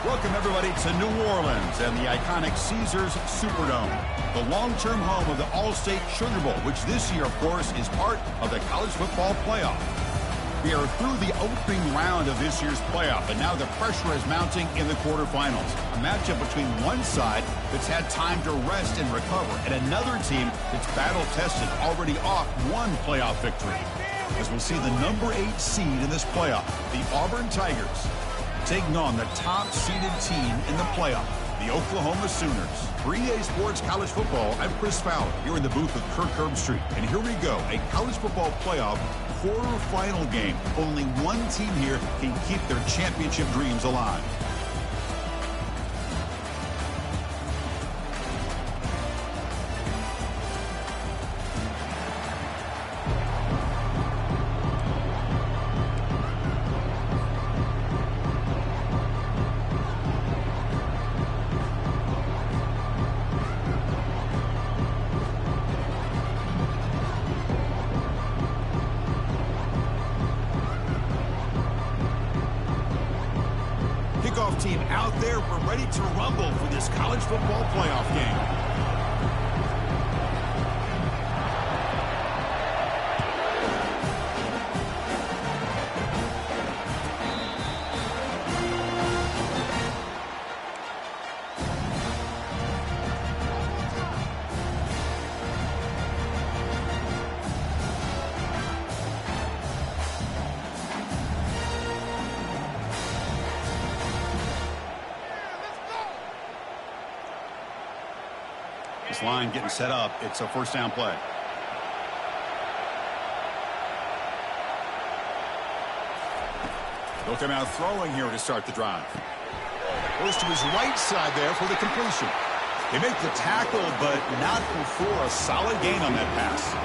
Welcome, everybody, to New Orleans and the iconic Caesars Superdome, the long-term home of the All-State Sugar Bowl, which this year, of course, is part of the college football playoff. We are through the opening round of this year's playoff, and now the pressure is mounting in the quarterfinals. A matchup between one side that's had time to rest and recover, and another team that's battle-tested, already off one playoff victory. As we'll see the number 8 seed in this playoff, the Auburn Tigers, taking on the top-seeded team in the playoff, the Oklahoma Sooners. For EA Sports College Football, I'm Chris Fowler, here in the booth with Kirk Herbstreit. And here we go, a college football playoff quarterfinal game. Only one team here can keep their championship dreams alive. Kickoff team out there. We're ready to rumble for this college football playoff game. This line getting set up. It's a first down play. They'll come out throwing here to start the drive. Goes to his right side there for the completion. They make the tackle, but not before a solid gain on that pass.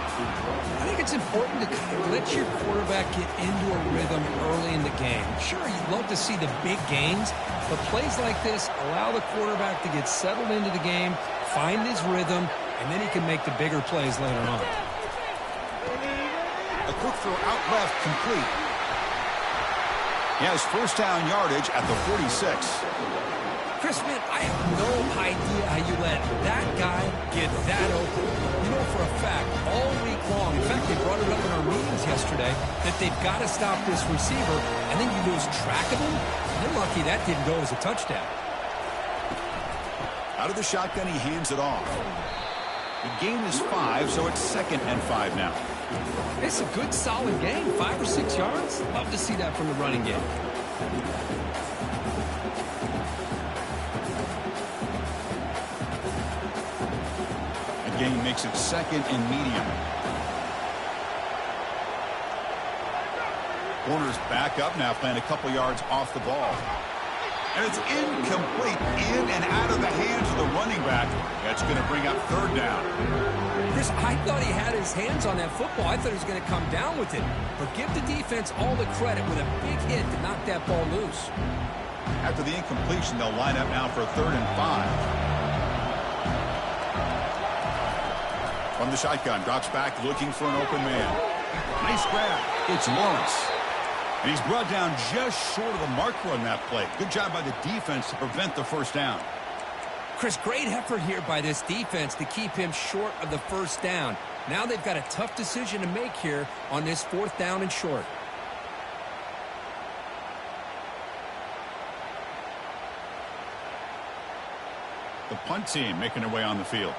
I think it's important to let your quarterback get into a rhythm early in the game. Sure, you'd love to see the big gains, but plays like this allow the quarterback to get settled into the game, find his rhythm, and then he can make the bigger plays later on. A quick throw out left, complete. He has first down yardage at the 46. Chris, man, I have no idea how you let that guy get that open. You know for a fact, all week long, in fact, they brought it up in our meetings yesterday, that they've got to stop this receiver, and then you lose track of him. They're lucky that didn't go as a touchdown. Out of the shotgun, he hands it off. The gain is 5, so it's 2nd and 5 now. It's a good, solid game. 5 or 6 yards. Love to see that from the running game. The gain makes it 2nd and medium. Corner's back up now, playing a couple yards off the ball. And it's incomplete, in and out of the hands of the running back. That's going to bring up 3rd down. Chris, I thought he had his hands on that football. I thought he was going to come down with it. But give the defense all the credit with a big hit to knock that ball loose. After the incompletion, they'll line up now for 3rd and 5. From the shotgun, drops back looking for an open man. Nice grab. It's Lawrence. And he's brought down just short of the marker on that play. Good job by the defense to prevent the first down. Chris, great effort here by this defense to keep him short of the first down. Now they've got a tough decision to make here on this 4th down and short. The punt team making their way on the field.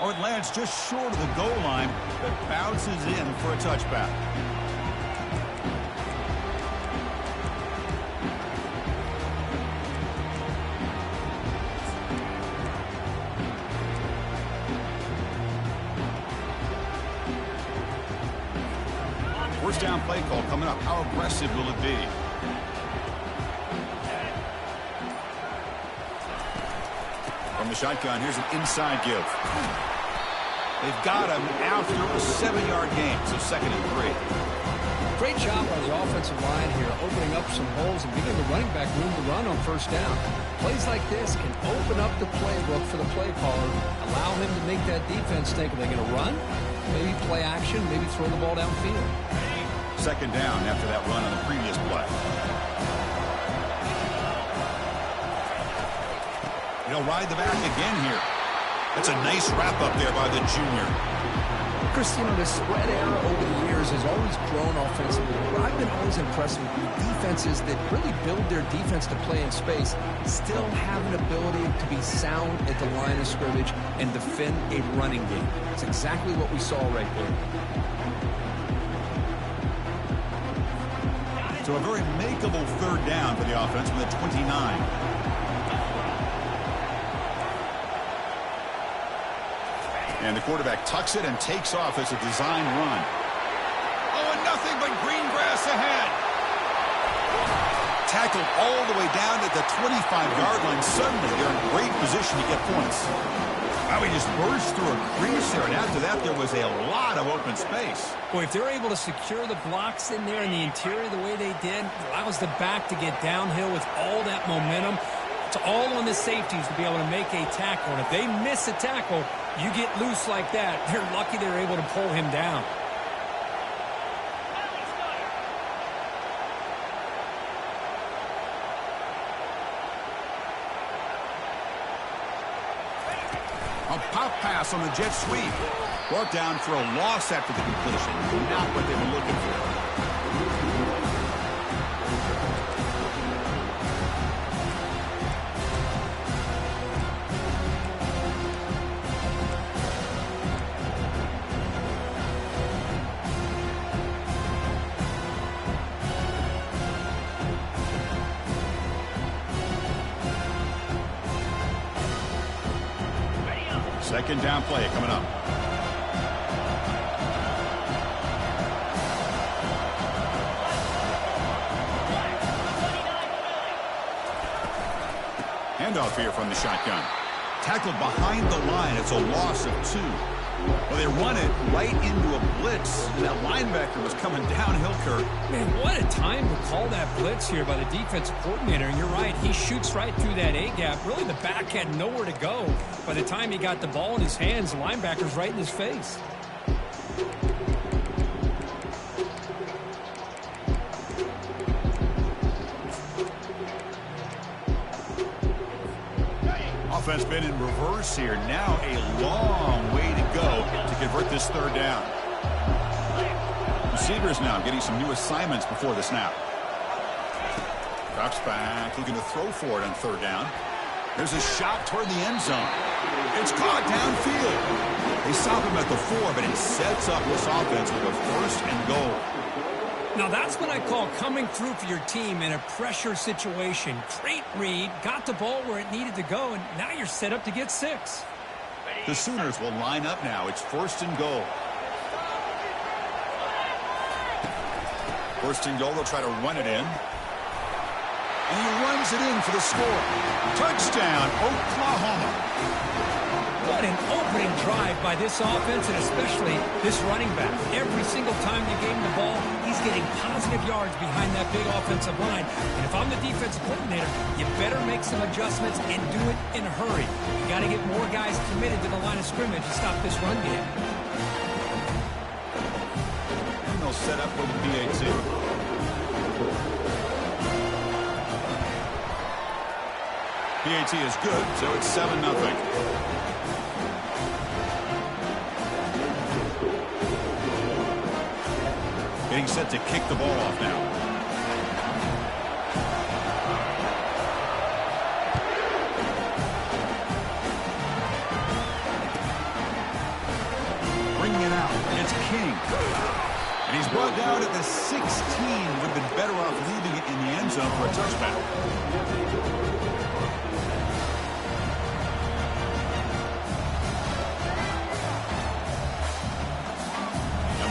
Oh, it lands just short of the goal line, but bounces in for a touchback. First down play call coming up. How aggressive will it be? From the shotgun, here's an inside give. They've got him after a 7-yard gain, so 2nd and 3. Great job by the offensive line here, opening up some holes and giving the running back room to run on first down. Plays like this can open up the playbook for the play caller, allow him to make that defense think, are they going to run? Maybe play action, maybe throw the ball downfield. Second down after that run on the previous play. He'll ride the back again here. That's a nice wrap up there by the junior. Chris, you know, the spread era over the years has always grown offensively. But I've been always impressed with the defenses that really build their defense to play in space, still have an ability to be sound at the line of scrimmage and defend a running game. It's exactly what we saw right there. So a very makeable third down for the offense with a 29. And the quarterback tucks it and takes off as a design run. Oh, and nothing but green grass ahead. Tackled all the way down at the 25-yard line. Suddenly, they're in great position to get points. Wow, he just burst through a crease there, and after that, there was a lot of open space. Boy, if they're able to secure the blocks in there in the interior the way they did, allows the back to get downhill with all that momentum. It's all on the safeties to be able to make a tackle. And if they miss a tackle, you get loose like that, they're lucky they're able to pull him down. A pop pass on the jet sweep. Brought down for a loss after the completion. Not what they were looking for. Second down play coming up. Handoff here from the shotgun. Tackled behind the line. It's a loss of 2. Well, they run it right into a blitz. That linebacker was coming downhill, Kurt. Man, what a time to call that blitz here by the defensive coordinator. And you're right, he shoots right through that A-gap. Really, the back had nowhere to go. By the time he got the ball in his hands, the linebacker's right in his face. Offense been in reverse here. Now a long way to go to convert this third down. Receivers now getting some new assignments before the snap. Drops back, looking to throw for it on third down. There's a shot toward the end zone. It's caught downfield. They stop him at the 4, but it sets up this offense with a first and goal. Now that's what I call coming through for your team in a pressure situation. Great read, got the ball where it needed to go, and now you're set up to get 6. The Sooners will line up now. It's first and goal. First and goal, they'll try to run it in. And he runs it in for the score. Touchdown, Oklahoma. What an opening drive by this offense, and especially this running back. Every single time you gave him the ball, he's getting positive yards behind that big offensive line. And if I'm the defensive coordinator, you better make some adjustments and do it in a hurry. You got to get more guys committed to the line of scrimmage to stop this run game. And they'll set up for the PAT. PAT is good, so it's 7-0. Getting set to kick the ball off now. Bringing it out. It's King. And he's brought down at the 16. Would have been better off leaving it in the end zone for a touchback.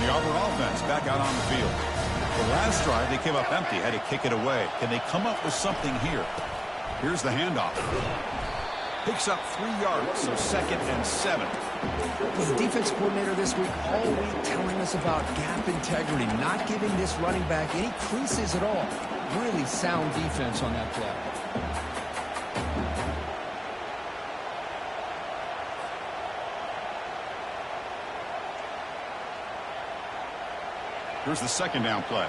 The Auburn offense back out on the field. The last drive, they came up empty, had to kick it away. Can they come up with something here? Here's the handoff. Picks up 3 yards, so 2nd and 7. Well, the defense coordinator this week all week telling us about gap integrity, not giving this running back any creases at all. Really sound defense on that play. Here's the second down play.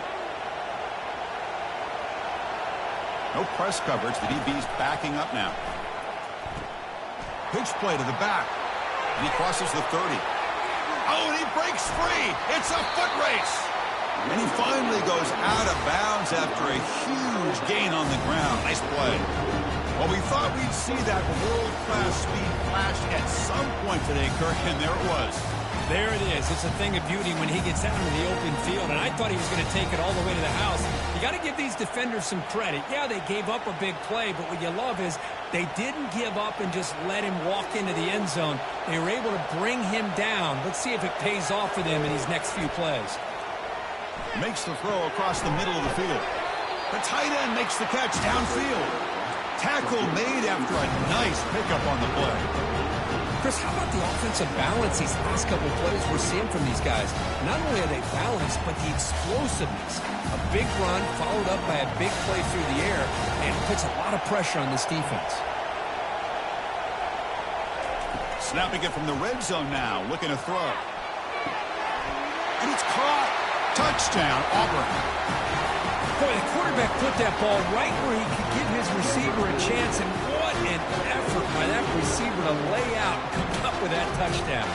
No press coverage. The DB's backing up now. Pitch play to the back. And he crosses the 30. Oh, and he breaks free. It's a foot race. And he finally goes out of bounds after a huge gain on the ground. Nice play. Well, we thought we'd see that world-class speed flash at some point today, Kirk, and there it was. There it is. It's a thing of beauty when he gets out into the open field, and I thought he was going to take it all the way to the house. You got to give these defenders some credit. Yeah, they gave up a big play, but what you love is they didn't give up and just let him walk into the end zone. They were able to bring him down. Let's see if it pays off for them in these next few plays. Makes the throw across the middle of the field. The tight end makes the catch downfield. Tackle made after a nice pickup on the play. Chris, how about the offensive balance these last couple of plays we're seeing from these guys? Not only are they balanced, but the explosiveness. A big run followed up by a big play through the air, and it puts a lot of pressure on this defense. Snapping it from the red zone now, looking to throw. And it's caught. Touchdown, Auburn. Boy, the quarterback put that ball right where he could give his receiver a chance, and what an effort by that receiver to lay out and come up with that touchdown.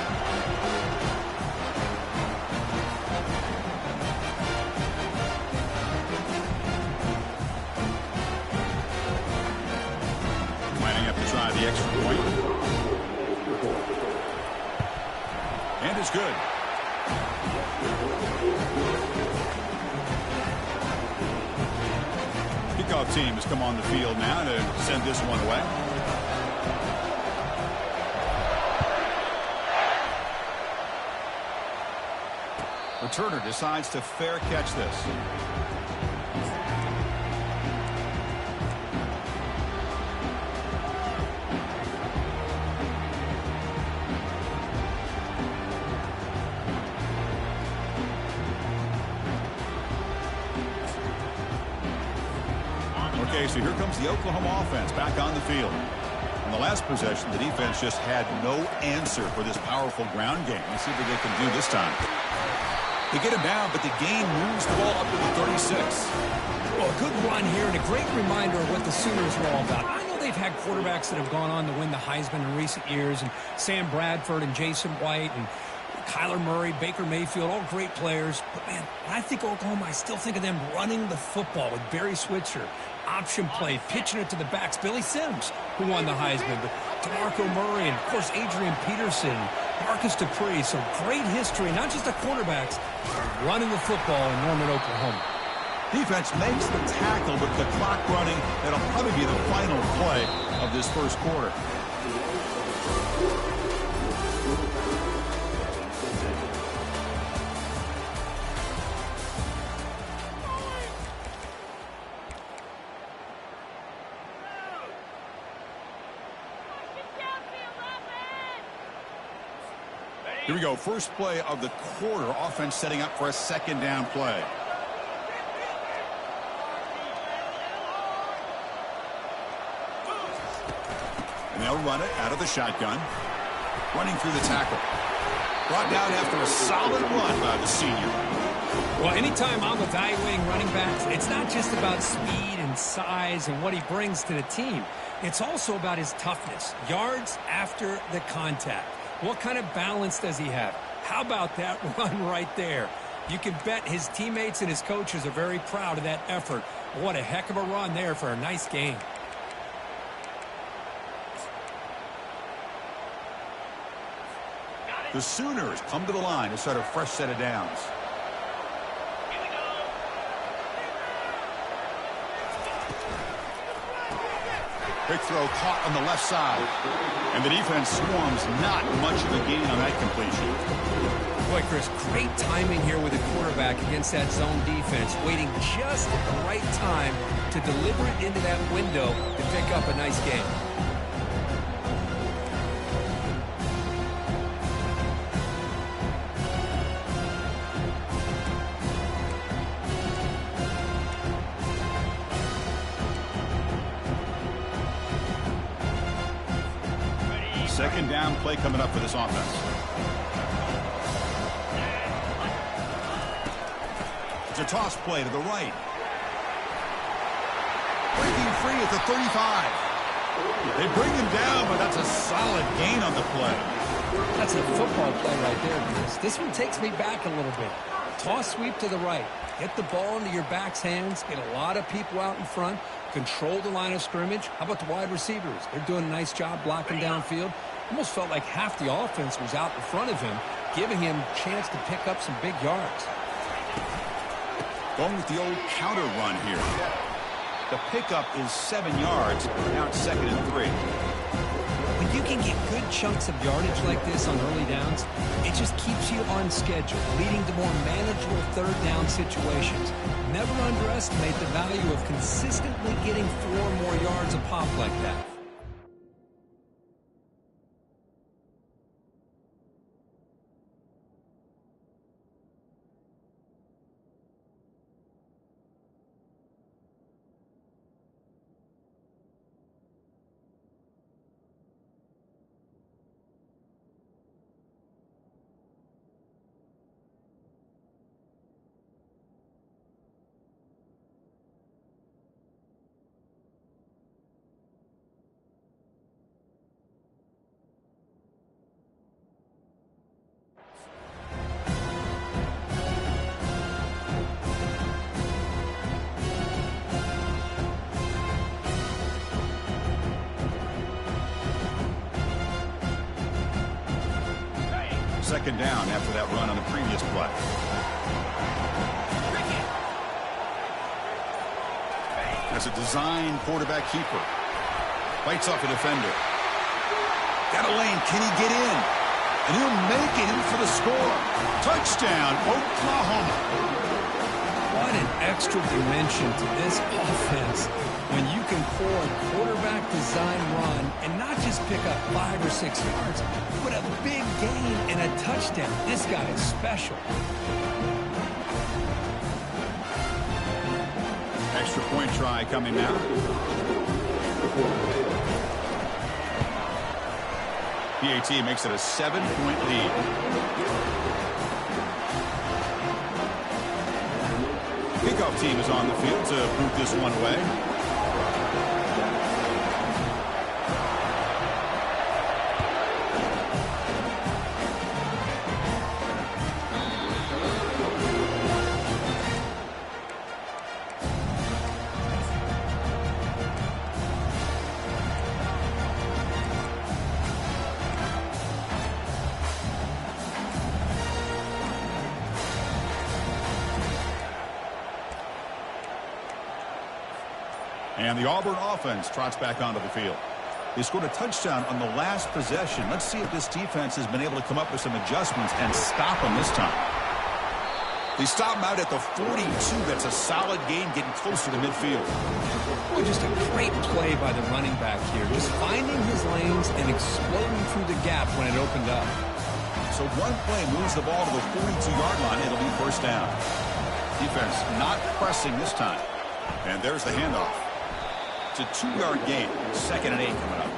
Lining up to try the extra point. And it's good. Kickoff team has come on the field now to send this one away. Returner decides to fair catch this. Okay, so here comes the Oklahoma offense back on the field. On the last possession, the defense just had no answer for this powerful ground game. Let's see what they can do this time. They get him down, but the gain moves the ball up to the 36. Well, a good run here and a great reminder of what the Sooners are all about. I know they've had quarterbacks that have gone on to win the Heisman in recent years, and Sam Bradford and Jason White and Kyler Murray, Baker Mayfield, all great players. But, man, when I think Oklahoma, I still think of them running the football with Barry Switzer. Option play, pitching it to the backs. Billy Sims, who won the Heisman, but DeMarco Murray, and, of course, Adrian Peterson, Marcus Dupree. So great history, not just the quarterbacks, running the football in Norman, Oklahoma. Defense makes the tackle with the clock running. That'll probably be the final play of this first quarter. Here we go. First play of the quarter. Offense setting up for a second down play. And they'll run it out of the shotgun. Running through the tackle. Brought down after a solid run by the senior. Well, anytime I'm evaluating running backs, it's not just about speed and size and what he brings to the team. It's also about his toughness. Yards after the contact. What kind of balance does he have? How about that run right there? You can bet his teammates and his coaches are very proud of that effort. What a heck of a run there for a nice game. The Sooners come to the line to start a fresh set of downs. Quick throw caught on the left side. And the defense swarms, not much of a gain on that completion. Boy, Chris, great timing here with the quarterback against that zone defense, waiting just at the right time to deliver it into that window to pick up a nice game. Second down play coming up for this offense. It's a toss play to the right. Breaking free at the 35. They bring him down, but that's a solid gain on the play. That's a football play right there, Chris. This one takes me back a little bit. Toss sweep to the right. Get the ball into your back's hands. Get a lot of people out in front. Control the line of scrimmage. How about the wide receivers? They're doing a nice job blocking downfield. Almost felt like half the offense was out in front of him, giving him a chance to pick up some big yards. Going with the old counter run here. The pickup is 7 yards. Now it's 2nd and 3. When you can get good chunks of yardage like this on early downs, it just keeps you on schedule, leading to more manageable third down situations. Never underestimate the value of consistently getting 4 or more yards a pop like that. Second down after that run on the previous play. As a design quarterback keeper. Bites off a defender. Got a lane. Can he get in? And he'll make it in for the score. Touchdown, Oklahoma. What an extra dimension to this offense when you can pour a quarterback design run and not just pick up 5 or 6 yards, but a big gain and a touchdown. This guy is special. Extra point try coming now. PAT makes it a 7-point lead. Kickoff team is on the field to boot this one away. And the Auburn offense trots back onto the field. They scored a touchdown on the last possession. Let's see if this defense has been able to come up with some adjustments and stop them this time. They stop him out at the 42. That's a solid gain, getting closer to midfield. Boy, just a great play by the running back here. Just finding his lanes and exploding through the gap when it opened up. So one play moves the ball to the 42-yard line. It'll be first down. Defense not pressing this time. And there's the handoff. It's a 2-yard gain. 2nd and 8 coming up.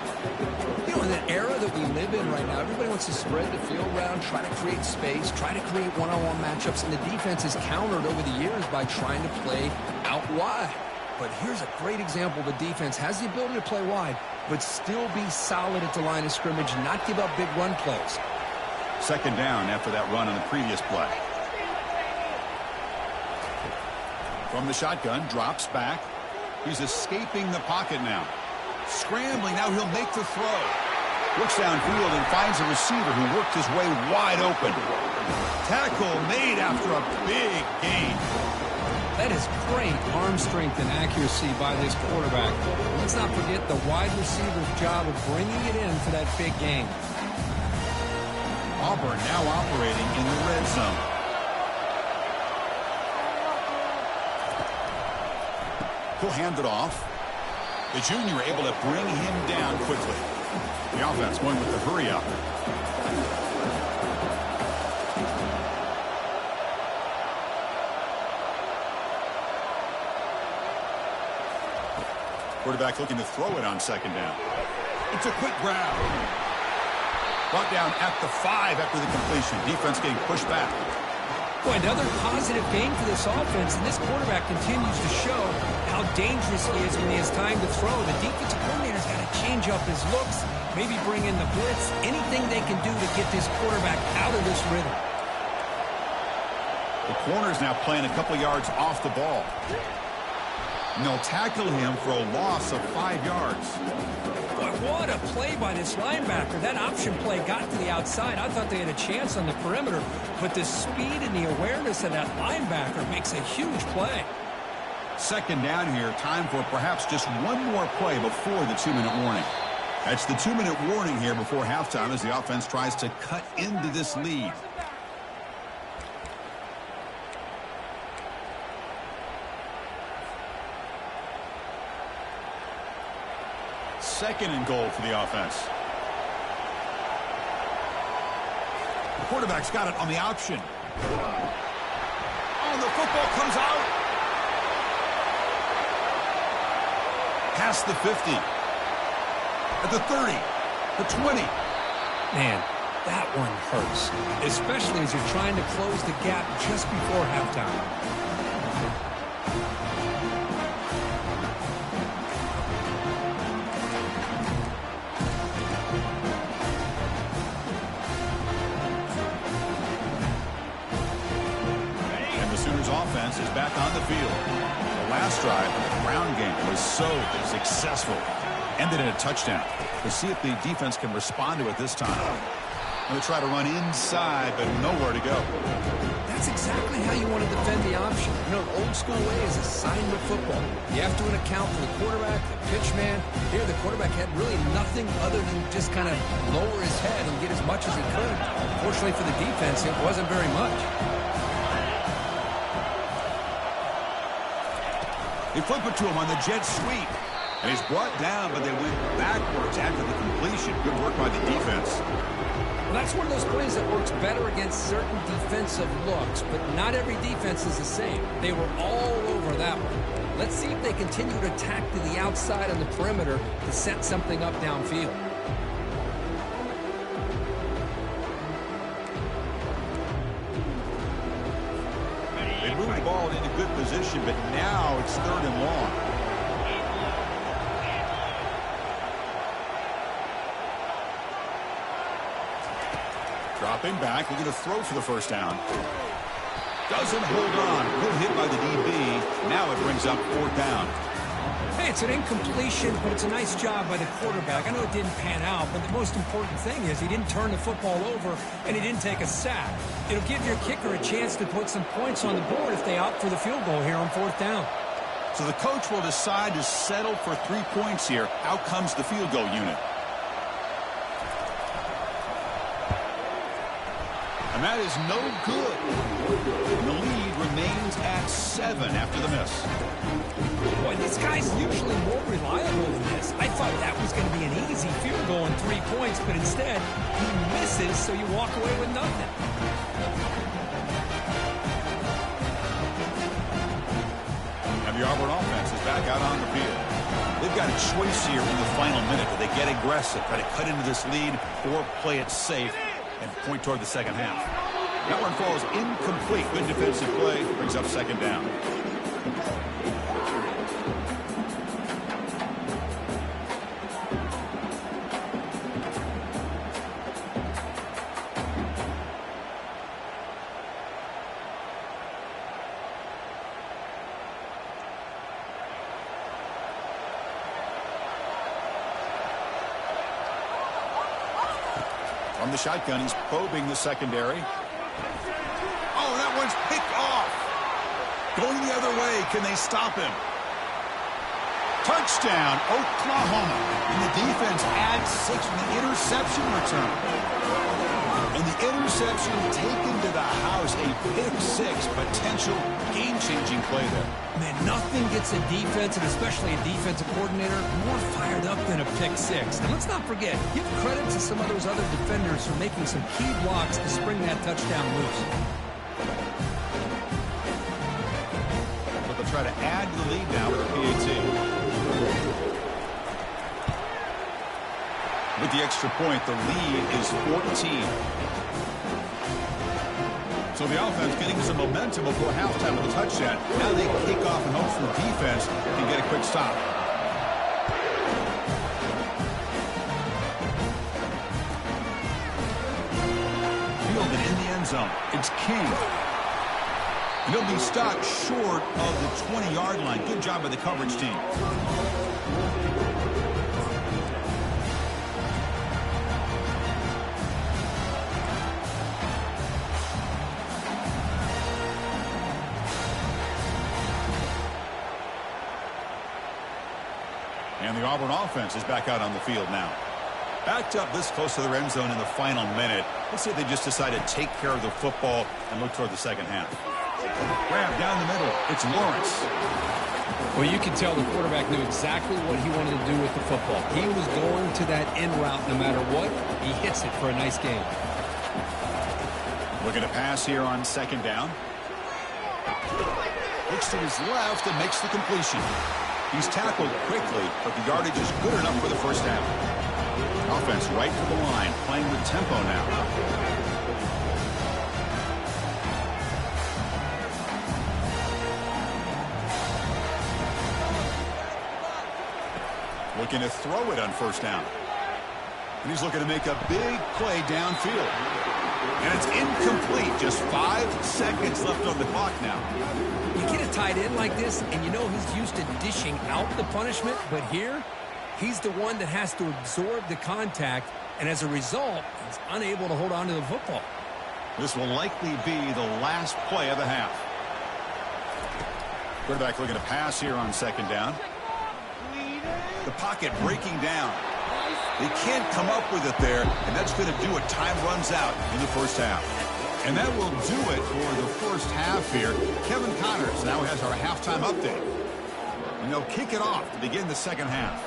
You know, in the era that we live in right now, everybody wants to spread the field around, try to create space, try to create one-on-one matchups, and the defense has countered over the years by trying to play out wide. But here's a great example. The defense has the ability to play wide, but still be solid at the line of scrimmage, not give up big run plays. 2nd down after that run on the previous play. From the shotgun, drops back. He's escaping the pocket now. Scrambling, now he'll make the throw. Looks downfield and finds a receiver who worked his way wide open. Tackle made after a big gain. That is great arm strength and accuracy by this quarterback. Let's not forget the wide receiver's job of bringing it in for that big gain. Auburn now operating in the red zone. He'll hand it off. The junior able to bring him down quickly. The offense going with the hurry up. Quarterback looking to throw it on 2nd down. It's a quick grab. Brought down at the 5 after the completion. Defense getting pushed back. Boy, another positive game for this offense, and this quarterback continues to show how dangerous he is when he has time to throw. The defensive coordinator's got to change up his looks, maybe bring in the blitz, anything they can do to get this quarterback out of this rhythm. The corner's now playing a couple yards off the ball. And they'll tackle him for a loss of 5 yards. Boy, what a play by this linebacker. That option play got to the outside. I thought they had a chance on the perimeter, but the speed and the awareness of that linebacker makes a huge play. Second down here, time for perhaps just one more play before the 2-minute warning. That's the 2-minute warning here before halftime as the offense tries to cut into this lead. Second and goal for the offense. The quarterback's got it on the option. Oh, the football comes out. Past the 50. At the 30. The 20. Man, that one hurts, especially as you're trying to close the gap just before halftime. Offense is back on the field. The last drive of the ground game was so successful. Ended in a touchdown. We'll see if the defense can respond to it this time. Going to try to run inside, but nowhere to go. That's exactly how you want to defend the option. You know, old school way is assignment football. You have to account for the quarterback, the pitch man. Here, the quarterback had really nothing other than just kind of lower his head and get as much as he could. Fortunately for the defense, it wasn't very much. They flip it to him on the jet sweep. And he's brought down, but they went backwards after the completion. Good work by the defense. Well, that's one of those plays that works better against certain defensive looks, but not every defense is the same. They were all over that one. Let's see if they continue to attack to the outside on the perimeter to set something up downfield. Move the ball into good position, but now it's 3rd and long. Dropping back, looking to throw for the first down. Doesn't hold on. Good hit by the DB. Now it brings up 4th down. Hey, it's an incompletion, but it's a nice job by the quarterback. I know it didn't pan out, but the most important thing is he didn't turn the football over and he didn't take a sack. It'll give your kicker a chance to put some points on the board if they opt for the field goal here on 4th down. So the coach will decide to settle for 3 points here. Out comes the field goal unit. And that is no good. And the lead remains at 7 after the miss. Boy, this guy's usually more reliable than this. I thought that was going to be an easy field goal and 3 points, but instead, he misses, so you walk away with nothing. And the Auburn offense is back out on the field. They've got a choice here in the final minute. Do they get aggressive, try to cut into this lead, or play it safe and point toward the second half? That one falls incomplete. Good defensive play, brings up 2nd down. From the shotgun, he's probing the secondary. Oh, that one's picked off. Going the other way. Can they stop him? Touchdown, Oklahoma. And the defense adds 6 with the interception return. And the interception taken to the house. A pick-6 potential game-changing play there. Man, nothing gets a defense, and especially a defensive coordinator, more fired up than a pick-6. And let's not forget, give credit to some of those other defenders for making some key blocks to spring that touchdown loose. But they'll try to add to the lead now with a PAT. With the extra point, the lead is 14. So the offense getting some momentum before halftime with a touchdown. Now they kick off and hope for the defense can get a quick stop. Fielded in the end zone. It's King. And he'll be stopped short of the 20-yard line. Good job by the coverage team. And the Auburn offense is back out on the field now. Backed up this close to their end zone in the final minute. Let's see if they just decide to take care of the football and look toward the second half. Grab down the middle. It's Lawrence. Well, you can tell the quarterback knew exactly what he wanted to do with the football. He was going to that end route no matter what. He hits it for a nice gain. Looking to pass here on second down. Looks to his left and makes the completion. He's tackled quickly, but the yardage is good enough for the first half. Offense right to the line, playing with tempo now. Looking to throw it on first down. And he's looking to make a big play downfield. And it's incomplete. Just 5 seconds left on the clock now. You get a tight end like this, and you know he's used to dishing out the punishment, but here, he's the one that has to absorb the contact, and as a result, he's unable to hold on to the football. This will likely be the last play of the half. Quarterback looking to pass here on second down. The pocket breaking down. They can't come up with it there, and that's going to do it. Time runs out in the first half. And that will do it for the first half here. Kevin Connors now has our halftime update. And they'll kick it off to begin the second half.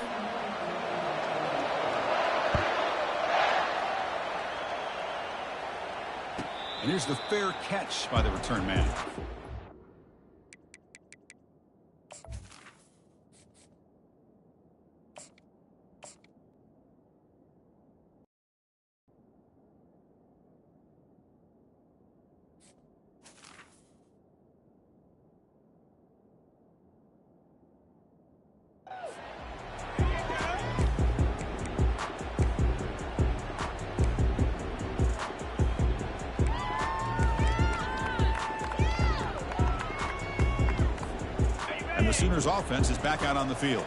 And here's the fair catch by the return man. And the Sooners offense is back out on the field.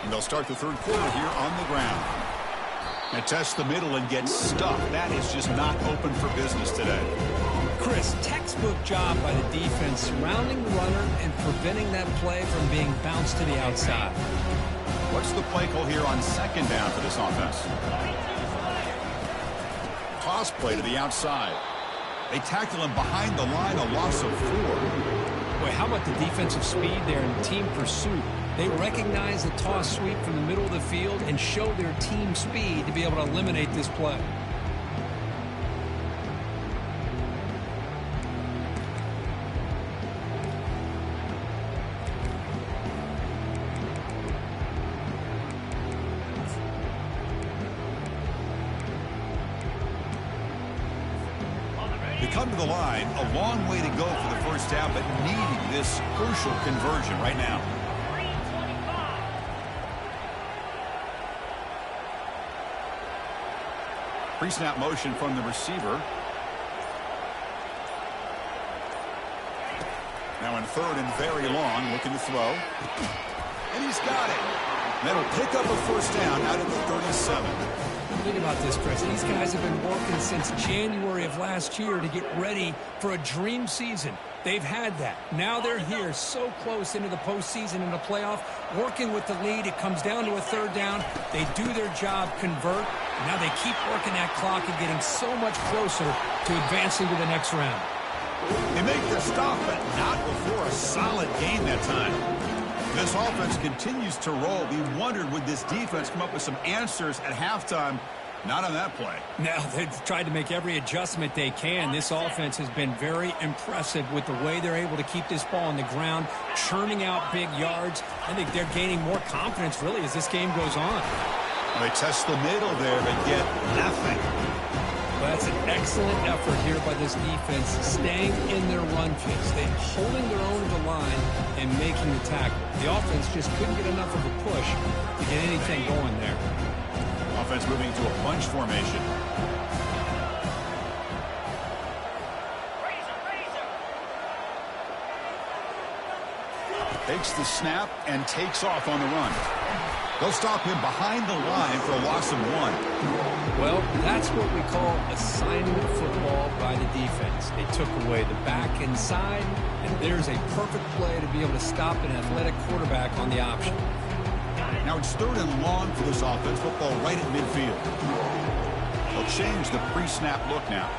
And they'll start the third quarter here on the ground. And test the middle and get stuffed. That is just not open for business today. Chris, textbook job by the defense surrounding the runner and preventing that play from being bounced to the outside. What's the play call here on second down for this offense? Toss play to the outside. They tackle him behind the line, a loss of 4. Boy, how about the defensive speed there in team pursuit? They recognize the toss sweep from the middle of the field and show their team speed to be able to eliminate this play. They come to the line, a long way to go for the first half, but needing this crucial conversion right now. Pre-snap motion from the receiver. Now in third and very long, looking to throw. And he's got it. That'll pick up a first down out of the 37. Think about this, Chris. These guys have been working since January of last year to get ready for a dream season. They've had that. Now they're here so close into the postseason and the playoff, working with the lead. It comes down to a third down. They do their job, convert. Now they keep working that clock and getting so much closer to advancing to the next round. They make the stop, but not before a solid gain that time. This offense continues to roll. We wondered, would this defense come up with some answers at halftime? Not on that play. Now, they've tried to make every adjustment they can. This offense has been very impressive with the way they're able to keep this ball on the ground, churning out big yards. I think they're gaining more confidence, really, as this game goes on. They test the middle there, but get nothing. Well, that's an excellent effort here by this defense, staying in their run pace. They're holding their own at the line and making the tackle. The offense just couldn't get enough of a push to get anything going there. Offense moving to a bunch formation. Takes the snap and takes off on the run. They'll stop him behind the line for a loss of 1. Well, that's what we call assignment football by the defense. They took away the back inside, and there's a perfect play to be able to stop an athletic quarterback on the option. Now it's 3rd and long for this offense. Football right at midfield. They'll change the pre-snap look now.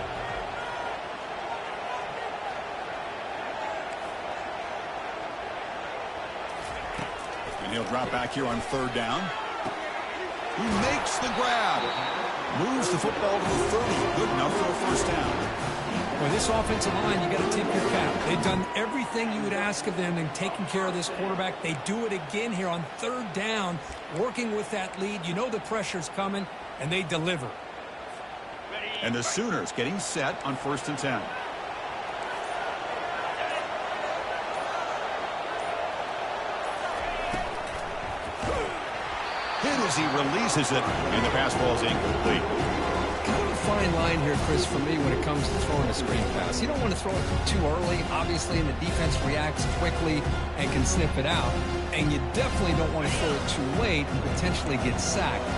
And he'll drop back here on 3rd down. He makes the grab. Moves the football to the 30. Good enough for a first down. Well, this offensive line, you got to tip your cap. They've done everything you would ask of them in taking care of this quarterback. They do it again here on 3rd down, working with that lead. You know the pressure's coming, and they deliver. And the Sooners getting set on 1st and 10. Hit as he releases it, and the pass ball is incomplete. Kind of a fine line here, Chris, for me when it comes to throwing a screen pass. You don't want to throw it too early, obviously, and the defense reacts quickly and can sniff it out. And you definitely don't want to throw it too late and potentially get sacked.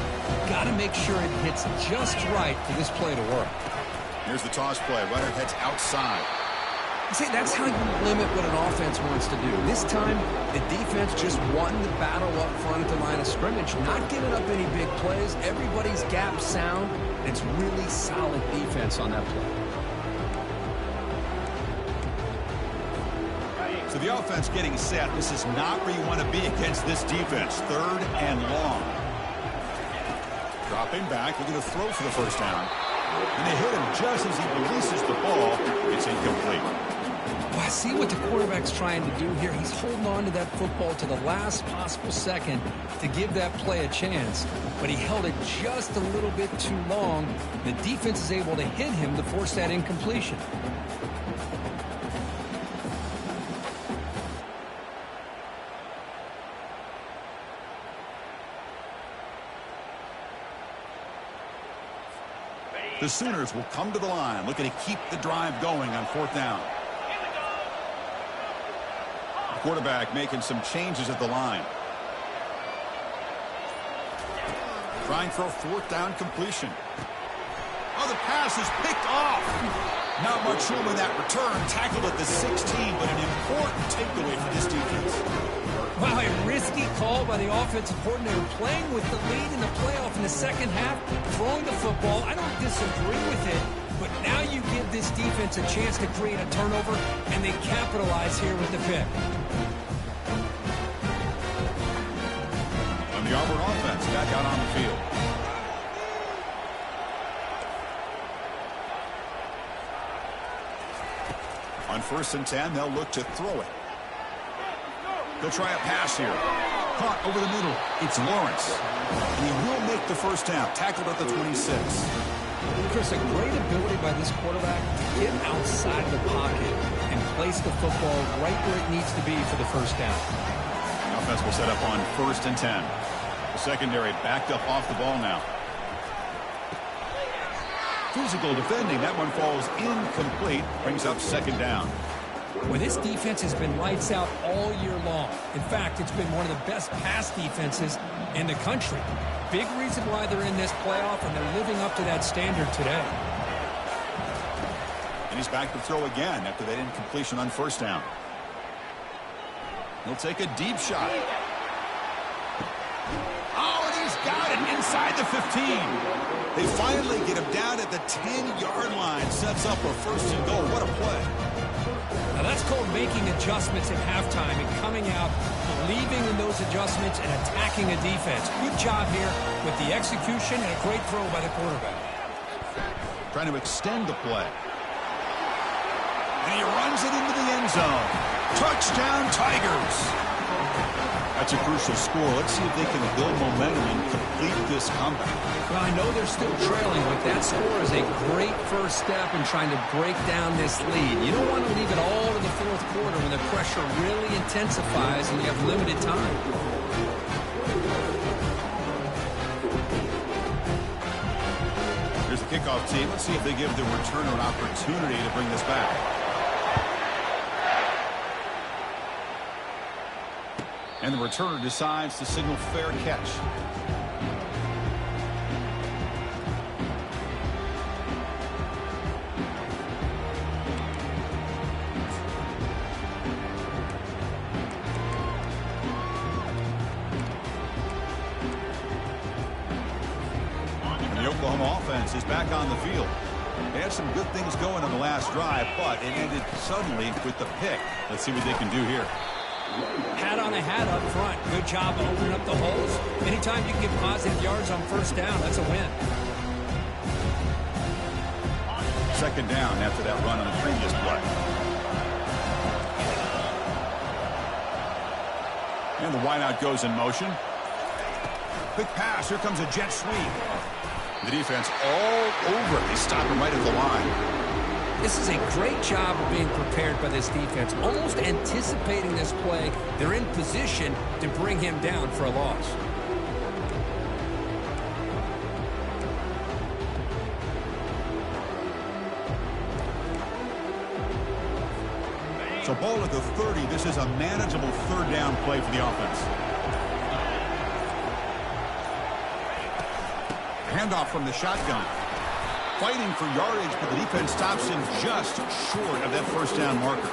Got to make sure it hits just right for this play to work. Here's the toss play. Runner heads outside. See, that's how you limit what an offense wants to do. This time, the defense just won the battle up front at the line of scrimmage, not giving up any big plays. Everybody's gap sound. It's really solid defense on that play. So the offense getting set. This is not where you want to be against this defense. 3rd and long. Dropping back, looking to throw for the first down. And they hit him just as he releases the ball. It's incomplete. Well, I see what the quarterback's trying to do here. He's holding on to that football to the last possible second to give that play a chance. But he held it just a little bit too long. The defense is able to hit him to force that incompletion. The Sooners will come to the line, looking to keep the drive going on 4th down. The quarterback making some changes at the line. Trying for a 4th down completion. Oh, the pass is picked off. Not much room in that return. Tackled at the 16, but an important takeaway for this defense. Wow, a risky call by the offensive coordinator, playing with the lead in the playoff in the second half, throwing the football. I don't disagree with it, but now you give this defense a chance to create a turnover, and they capitalize here with the pick. And the Auburn offense back out on the field. On 1st and 10, they'll look to throw it. They'll try a pass here. Caught over the middle. It's Lawrence. And he will make the first down. Tackled at the 26. Chris, a great ability by this quarterback to get outside the pocket and place the football right where it needs to be for the first down. The offense will set up on 1st and 10. The secondary backed up off the ball now. Physical defending. That one falls incomplete. Brings up 2nd down. Well, this defense has been lights out all year long. In fact, it's been one of the best pass defenses in the country. Big reason why they're in this playoff, and they're living up to that standard today. And he's back to throw again after that incompletion on 1st down. He'll take a deep shot. Oh, and he's got it inside the 15. They finally get him down at the 10-yard line. Sets up a 1st and goal. What a play. Now that's called making adjustments at halftime and coming out, believing in those adjustments and attacking a defense. Good job here with the execution and a great throw by the quarterback. Trying to extend the play. And he runs it into the end zone. Touchdown, Tigers. That's a crucial score. Let's see if they can build momentum and complete this comeback. Well, I know they're still trailing, but that score is a great first step in trying to break down this lead. You don't want to leave it all to the fourth quarter when the pressure really intensifies and you have limited time. Here's the kickoff team. Let's see if they give the returner an opportunity to bring this back. And the returner decides to signal fair catch. And the Oklahoma offense is back on the field. They had some good things going on the last drive, but it ended suddenly with the pick. Let's see what they can do here. Hat on a hat up front. Good job of opening up the holes. Anytime you can get positive yards on first down, that's a win. Second down after that run on the previous play. And the wideout goes in motion. Quick pass. Here comes a jet sweep. The defense all over it. They stop him right at the line. This is a great job of being prepared by this defense, almost anticipating this play. They're in position to bring him down for a loss. So ball at the 30. This is a manageable third down play for the offense. Handoff from the shotgun. Fighting for yardage, but the defense stops him just short of that first down marker.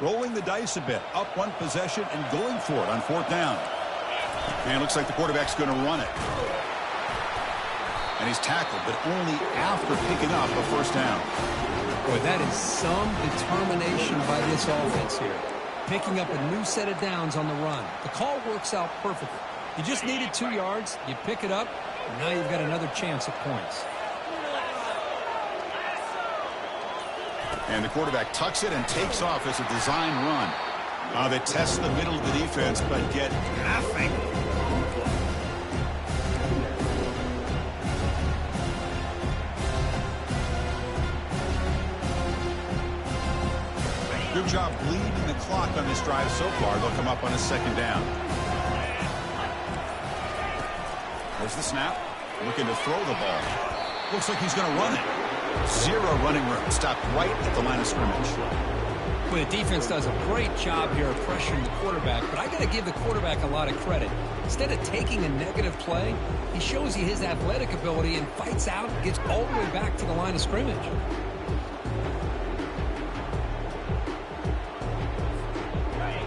Rolling the dice a bit, up one possession and going for it on fourth down. And it looks like the quarterback's going to run it. And he's tackled, but only after picking up a first down. Boy, that is some determination by this offense here. Picking up a new set of downs on the run. The call works out perfectly. You just needed 2 yards, you pick it up, and now you've got another chance at points. And the quarterback tucks it and takes off as a design run. They test the middle of the defense, but get nothing. Good job bleeding the clock on this drive so far. They'll come up on a second down. There's the snap. Looking to throw the ball. Looks like he's going to run it. Zero running room. Stopped right at the line of scrimmage. Well, the defense does a great job here of pressuring the quarterback, but I got to give the quarterback a lot of credit. Instead of taking a negative play, he shows you his athletic ability and fights out and gets all the way back to the line of scrimmage.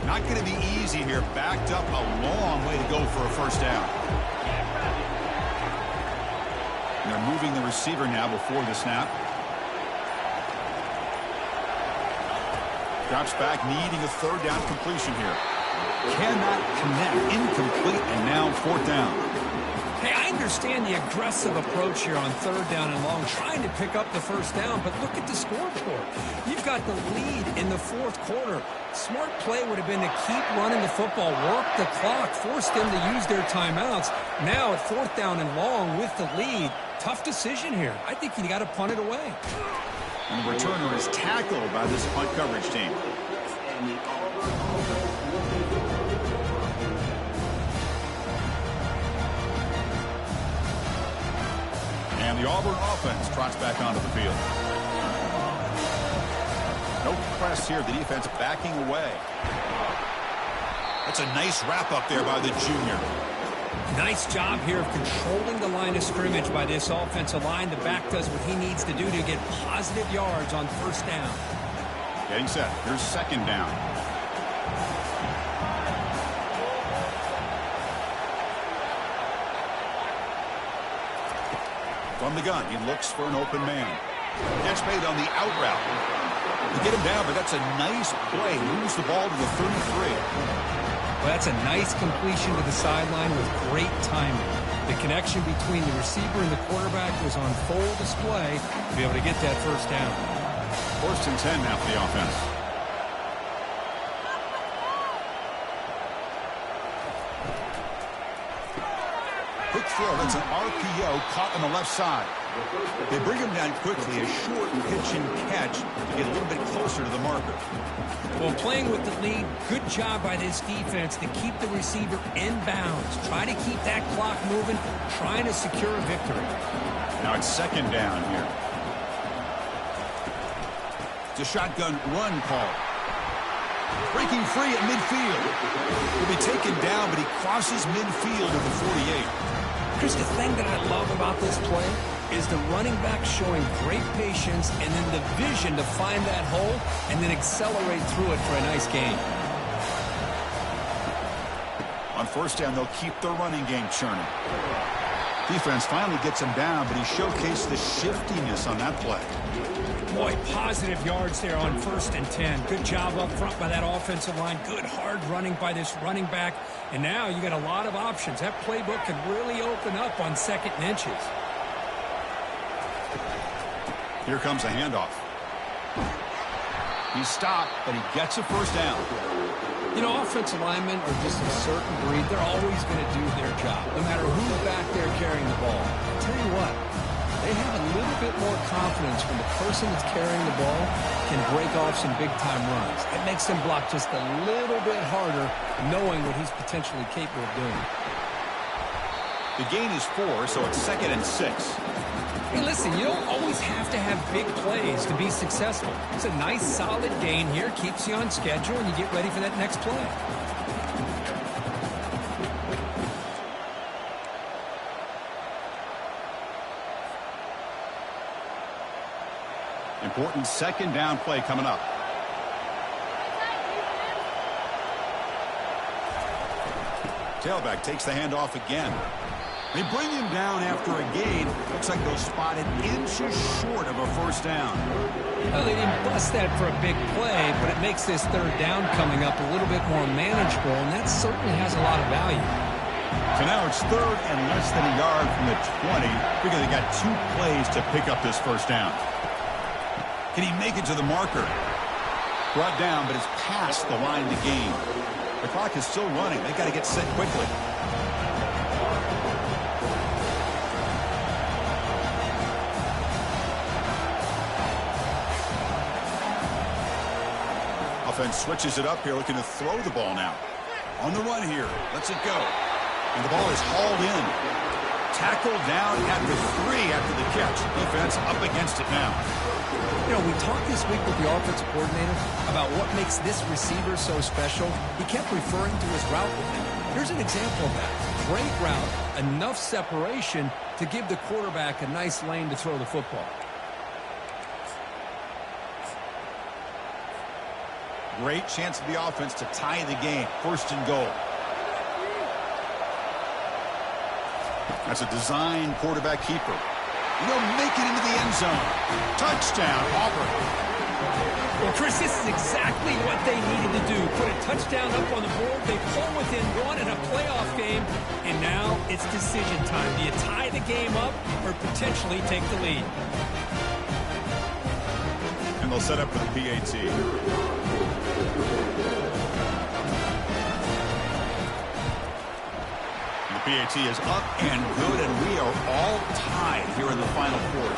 Not going to be easy here. Backed up a long way to go for a first down. And they're moving the receiver now before the snap. Drops back, needing a third down completion here. Cannot connect. Incomplete, and now fourth down. Hey, I understand the aggressive approach here on third down and long, trying to pick up the first down, but look at the scoreboard. You've got the lead in the fourth quarter. Smart play would have been to keep running the football, work the clock, force them to use their timeouts. Now at fourth down and long with the lead, tough decision here. I think you got to punt it away. And the returner is tackled by this punt coverage team. And the Auburn offense trots back onto the field. No press here. The defense backing away. That's a nice wrap up there by the junior. Nice job here of controlling the line of scrimmage by this offensive line. The back does what he needs to do to get positive yards on first down. Getting set. Here's second down. From the gun, he looks for an open man. Catch made on the out route. To get him down, but that's a nice play. Moves the ball to the 33. Well, that's a nice completion to the sideline with great timing. The connection between the receiver and the quarterback was on full display to be able to get that first down. 1st and 10 now for the offense. Quick throw. That's an RPO caught on the left side. They bring him down quickly. A short pitch and catch to get a little bit closer to the marker. Well, playing with the lead, good job by this defense to keep the receiver in bounds. Try to keep that clock moving, trying to secure a victory. Now it's second down here. It's a shotgun run call. Breaking free at midfield. Will be taken down, but he crosses midfield at the 48. Chris, the thing that I love about this play is the running back showing great patience and then the vision to find that hole and then accelerate through it for a nice gain. On first down, they'll keep their running game churning. Defense finally gets him down, but he showcased the shiftiness on that play. Boy, positive yards there on 1st and 10. Good job up front by that offensive line. Good hard running by this running back. And now you got a lot of options. That playbook can really open up on 2nd and inches. Here comes a handoff. He's stopped, but he gets a first down. You know, offensive linemen are just a certain breed. They're always going to do their job, no matter who's back there carrying the ball. I'll tell you what, they have a little bit more confidence when the person that's carrying the ball can break off some big-time runs. It makes them block just a little bit harder, knowing what he's potentially capable of doing. The gain is 4, so it's 2nd and 6. Hey, listen, you don't always have to have big plays to be successful. It's a nice, solid gain here. Keeps you on schedule, and you get ready for that next play. Important 2nd down play coming up. Tailback takes the handoff again. They bring him down after a gain. Looks like they'll spot it inches short of a first down. Well, they didn't bust that for a big play, but it makes this 3rd down coming up a little bit more manageable, and that certainly has a lot of value. So now it's 3rd and less than a yard from the 20. Figure they got 2 plays to pick up this first down. Can he make it to the marker? Brought down, but it's past the line to gain. The clock is still running. They got to get set quickly. Offense switches it up here, looking to throw the ball now. On the run here. Lets it go. And the ball is hauled in. Tackled down at the 3 after the catch. Defense up against it now. You know, we talked this week with the offensive coordinator about what makes this receiver so special. He kept referring to his route with him. Here's an example of that. Great route, enough separation to give the quarterback a nice lane to throw the football. Great chance for the offense to tie the game. 1st and goal. That's a design quarterback keeper. And they'll make it into the end zone. Touchdown, Auburn. Well, Chris, this is exactly what they needed to do. Put a touchdown up on the board. They pull within 1 in a playoff game. And now it's decision time. Do you tie the game up or potentially take the lead? And they'll set up for the PAT. PAT is up and good, and we are all tied here in the final quarter.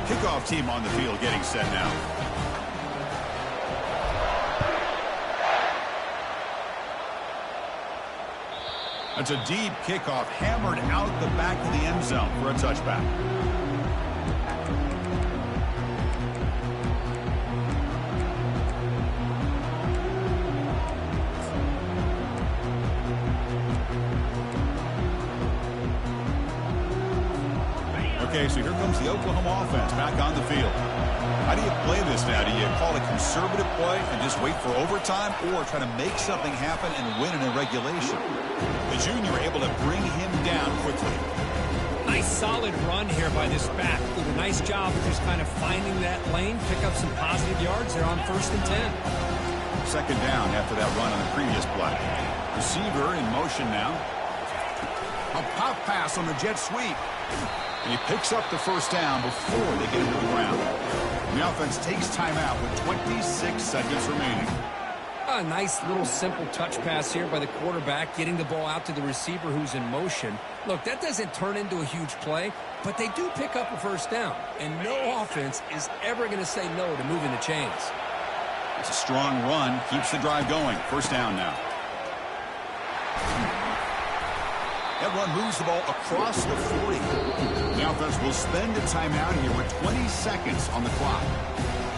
Kickoff team on the field getting set now. That's a deep kickoff, hammered out the back of the end zone for a touchback. Okay, so here comes the Oklahoma offense back on the field. How do you play this now? Do you call a conservative play and just wait for overtime, or try to make something happen and win in a regulation? The junior able to bring him down quickly. Nice solid run here by this back. Did a nice job of just kind of finding that lane, pick up some positive yards there on 1st and 10. Second down after that run on the previous play. Receiver in motion now. A pop pass on the jet sweep. And he picks up the first down before they get him to the ground. And the offense takes timeout with 26 seconds remaining. A nice little simple touch pass here by the quarterback, getting the ball out to the receiver who's in motion. Look, that doesn't turn into a huge play, but they do pick up a first down. And no offense is ever going to say no to moving the chains. It's a strong run, keeps the drive going. First down now. That run moves the ball across the 40. The offense will spend a timeout here with 20 seconds on the clock.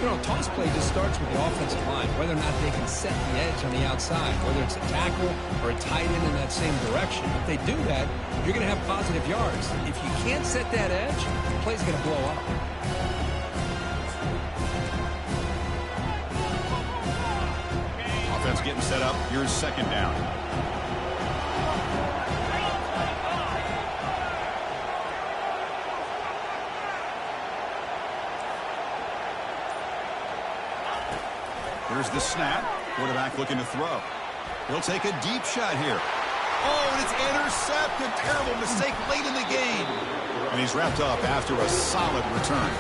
You know, toss play just starts with the offensive line, whether or not they can set the edge on the outside, whether it's a tackle or a tight end in that same direction. If they do that, you're going to have positive yards. If you can't set that edge, the play's going to blow up. Offense getting set up. Here's second down. Here's the snap. Quarterback looking to throw. He'll take a deep shot here. Oh, and it's intercepted. Terrible mistake late in the game. And he's wrapped up after a solid return.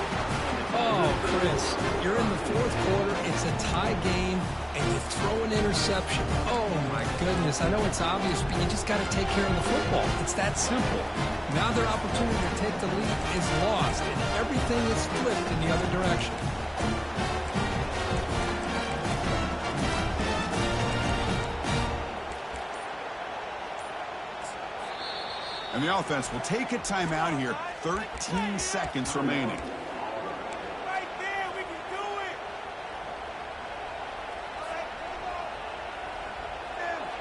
Oh, Chris, you're in the fourth quarter. It's a tie game, and you throw an interception. Oh, my goodness. I know it's obvious, but you just got to take care of the football. It's that simple. Now their opportunity to take the lead is lost, and everything is flipped in the other direction. And the offense will take a timeout here. 13 seconds remaining. Right there, we can do it.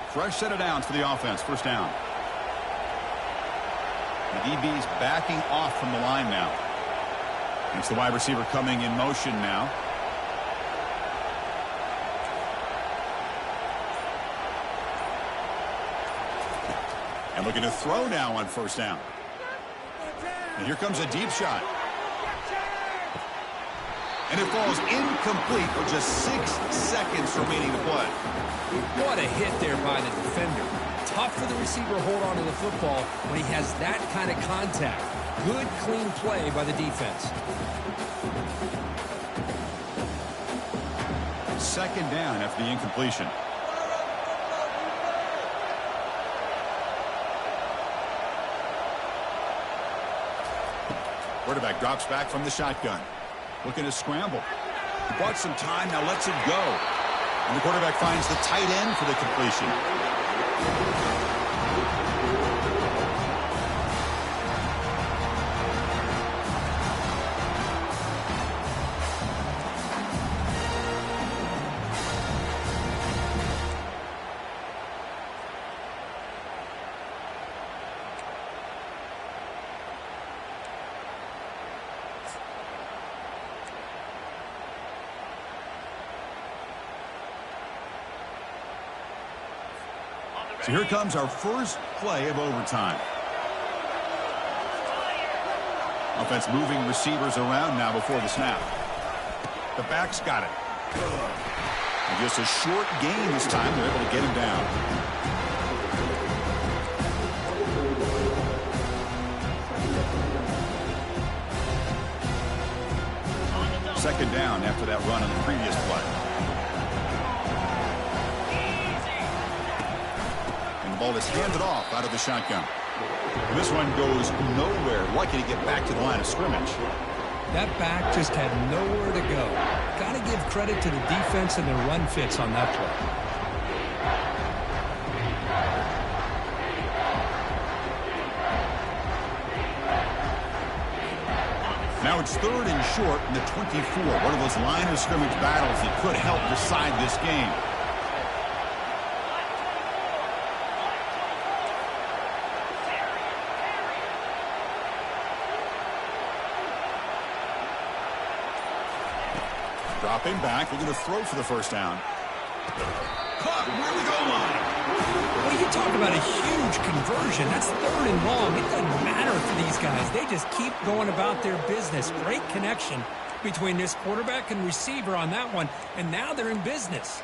Fresh set of downs for the offense. First down. The DB's backing off from the line now. It's the wide receiver coming in motion now. And looking to throw now on first down. And here comes a deep shot. And it falls incomplete with just 6 seconds remaining to play. What a hit there by the defender. Tough for the receiver to hold on to the football when he has that kind of contact. Good, clean play by the defense. Second down after the incompletion. Quarterback drops back from the shotgun. Looking to scramble. He bought some time, now lets it go. And the quarterback finds the tight end for the completion. So here comes our first play of overtime. Offense moving receivers around now before the snap. The back's got it. And just a short gain this time. They're able to get him down. Second down after that run on the previous play. Ball is handed off out of the shotgun. And this one goes nowhere. Lucky to get back to the line of scrimmage. That back just had nowhere to go. Got to give credit to the defense and their run fits on that play. Now it's third and short in the 24. One of those line of scrimmage battles that could help decide this game. Dropping back, looking to throw for the first down. Caught near the goal line. Well, you talk about a huge conversion. That's 3rd and long. It doesn't matter for these guys. They just keep going about their business. Great connection between this quarterback and receiver on that one, and now they're in business.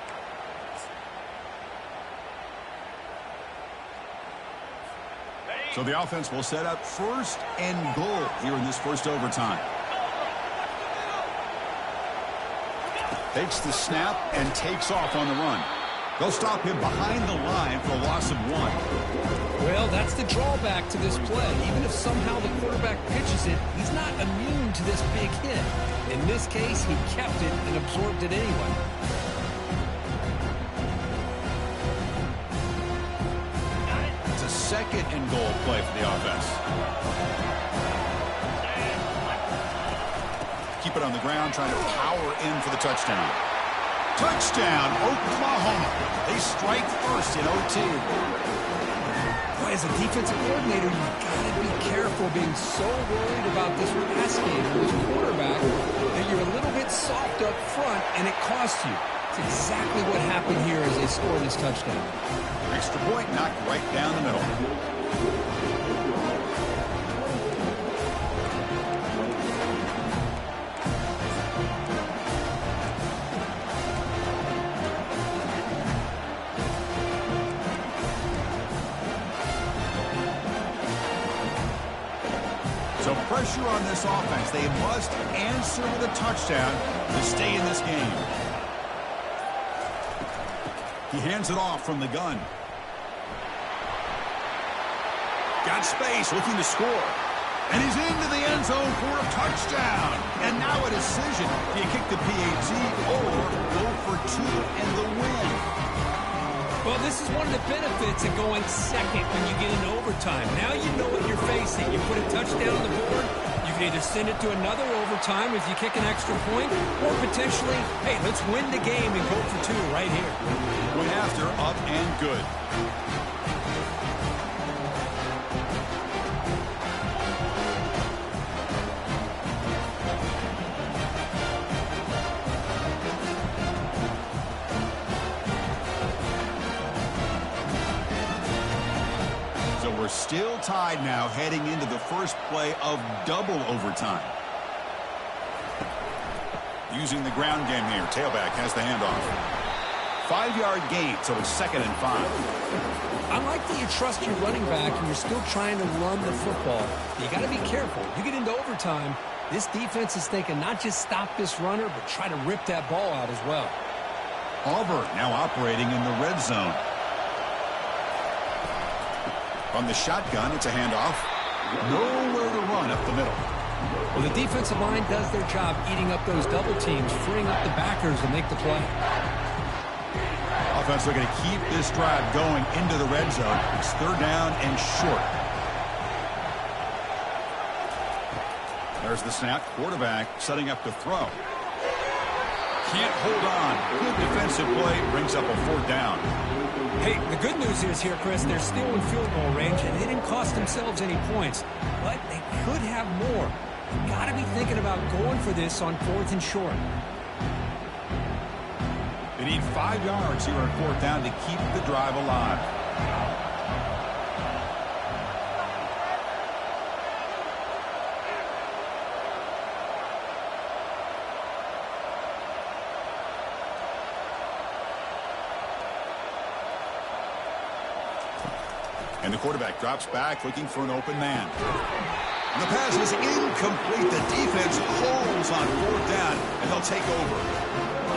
So the offense will set up 1st and goal here in this first overtime. Takes the snap and takes off on the run. They'll stop him behind the line for a loss of 1. Well, that's the drawback to this play. Even if somehow the quarterback pitches it, he's not immune to this big hit. In this case, he kept it and absorbed it anyway. It's a 2nd and goal play for the offense. Keep it on the ground, trying to power in for the touchdown. Touchdown, Oklahoma. They strike first in OT. Boy, as a defensive coordinator, you've got to be careful being so worried about this pass game or this quarterback that you're a little bit soft up front and it costs you. It's exactly what happened here as they score this touchdown. Extra point knocked right down the middle. So pressure on this offense. They must answer with a touchdown to stay in this game. He hands it off from the gun. Got space, looking to score. And he's into the end zone for a touchdown. And now a decision. Do you kick the PAT or go for 2 and the win? Well, this is one of the benefits of going second when you get into overtime. Now you know what you're facing. You put a touchdown on the board, you can either send it to another overtime if you kick an extra point, or potentially, hey, let's win the game and go for 2 right here. Went after, up and good. We're still tied now heading into the first play of double overtime. Using the ground game here. Tailback has the handoff. 5-yard gain, so it's 2nd and 5. I like that you trust your running back and you're still trying to run the football. You got to be careful. You get into overtime, this defense is thinking not just stop this runner, but try to rip that ball out as well. Auburn now operating in the red zone. From the shotgun, it's a handoff. Nowhere to run up the middle. Well, the defensive line does their job eating up those double teams, freeing up the backers to make the play. Offense looking to keep this drive going into the red zone. It's 3rd down and short. There's the snap. Quarterback setting up to throw. Can't hold on. Good defensive play. Brings up a 4th down. Hey, the good news is here, Chris, they're still in field goal range, and they didn't cost themselves any points, but they could have more. You've got to be thinking about going for this on 4th and short. They need 5 yards here on 4th down to keep the drive alive. And the quarterback drops back, looking for an open man. And the pass is incomplete. The defense holds on 4th down, and they'll take over.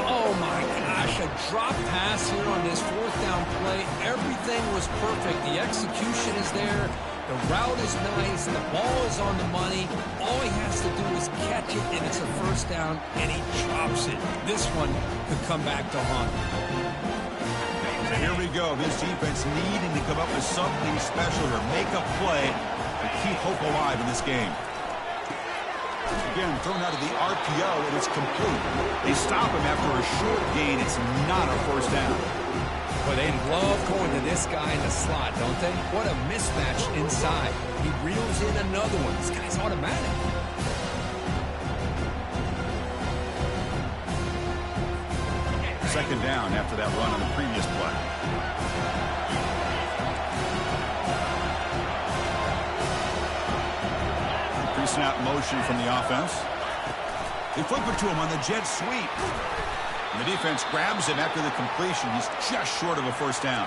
Oh, my gosh, a drop pass here on this 4th down play. Everything was perfect. The execution is there. The route is nice. The ball is on the money. All he has to do is catch it, and it's a 1st down, and he drops it. This one could come back to haunt. So here we go. This defense needing to come up with something special to make a play and keep hope alive in this game. Again, thrown out of the RPO, and it's complete. They stop him after a short gain. It's not a 1st down. Well, they love going to this guy in the slot, don't they? What a mismatch inside. He reels in another one. This guy's automatic. second down after that run on the previous play. Pre-snap motion from the offense. They flip it to him on the jet sweep. And the defense grabs him after the completion. He's just short of a first down.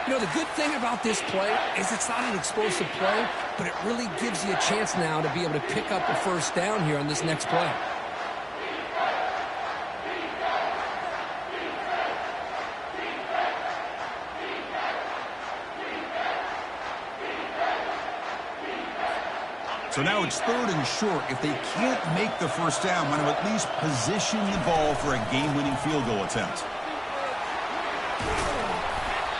You know, the good thing about this play is it's not an explosive play, but it really gives you a chance now to be able to pick up a first down here on this next play. So now it's third and short. If they can't make the first down, want to at least position the ball for a game-winning field goal attempt.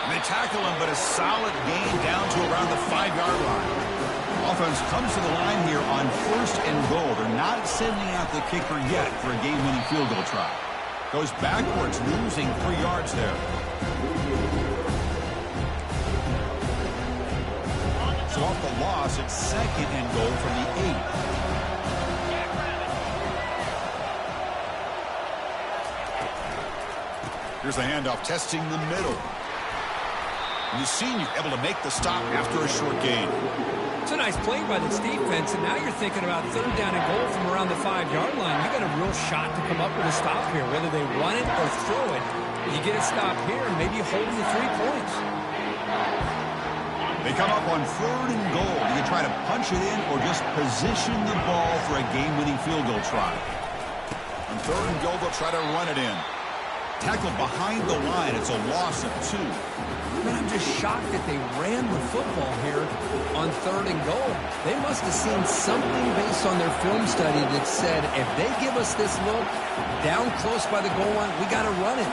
And they tackle him, but a solid gain down to around the 5-yard line. Offense comes to the line here on first and goal. They're not sending out the kicker yet for a game-winning field goal try. Goes backwards, losing 3 yards there. So off the loss, it's second and goal from the 8. Here's the handoff, testing the middle. And the senior able to make the stop after a short gain. It's a nice play by this defense, and now you're thinking about third down and goal from around the 5-yard line. You got a real shot to come up with a stop here, whether they run it or throw it. You get a stop here, and maybe you hold them to 3 points. They come up on third and goal. Do you try to punch it in or just position the ball for a game-winning field goal try? On third and goal, they'll try to run it in. Tackled behind the line. It's a loss of 2. Man, I'm just shocked that they ran the football here on third and goal. They must have seen something based on their film study that said, if they give us this look down close by the goal line, we got to run it.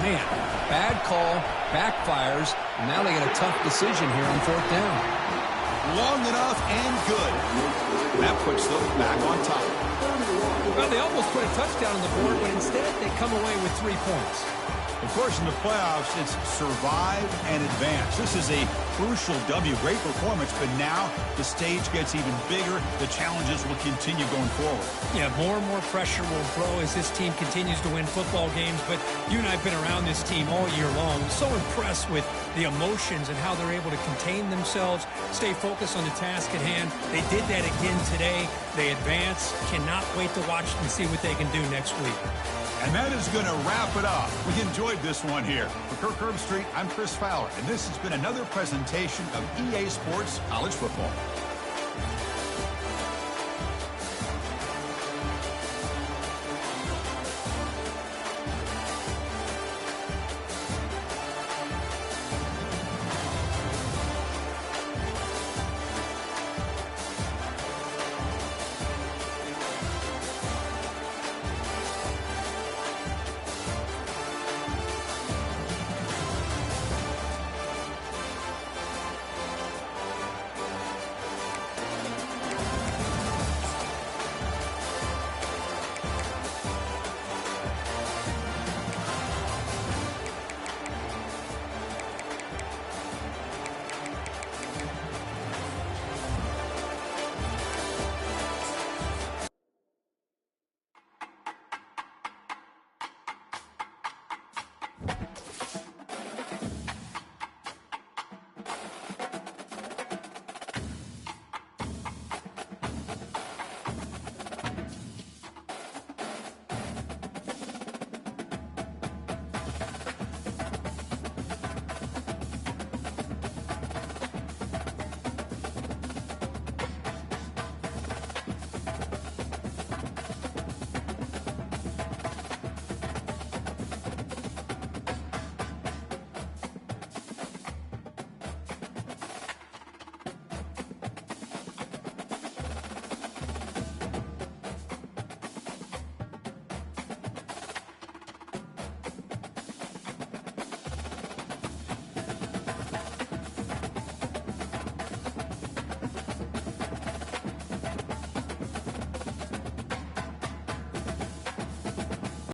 Man, bad call, backfires, and now they get a tough decision here on fourth down. Long enough and good. That puts them back on top. Well, they almost put a touchdown on the board, but instead they come away with 3 points. Of course, in the playoffs, it's survive and advance. This is a crucial W. Great performance, but now the stage gets even bigger. The challenges will continue going forward. Yeah, more and more pressure will grow as this team continues to win football games, but you and I have been around this team all year long. So impressed with the emotions and how they're able to contain themselves, stay focused on the task at hand. They did that again today. They advance. Cannot wait to watch and see what they can do next week. And that is going to wrap it up. We enjoyed this one here. For Kirk Herbstreit, I'm Chris Fowler, and this has been another presentation of EA Sports College Football.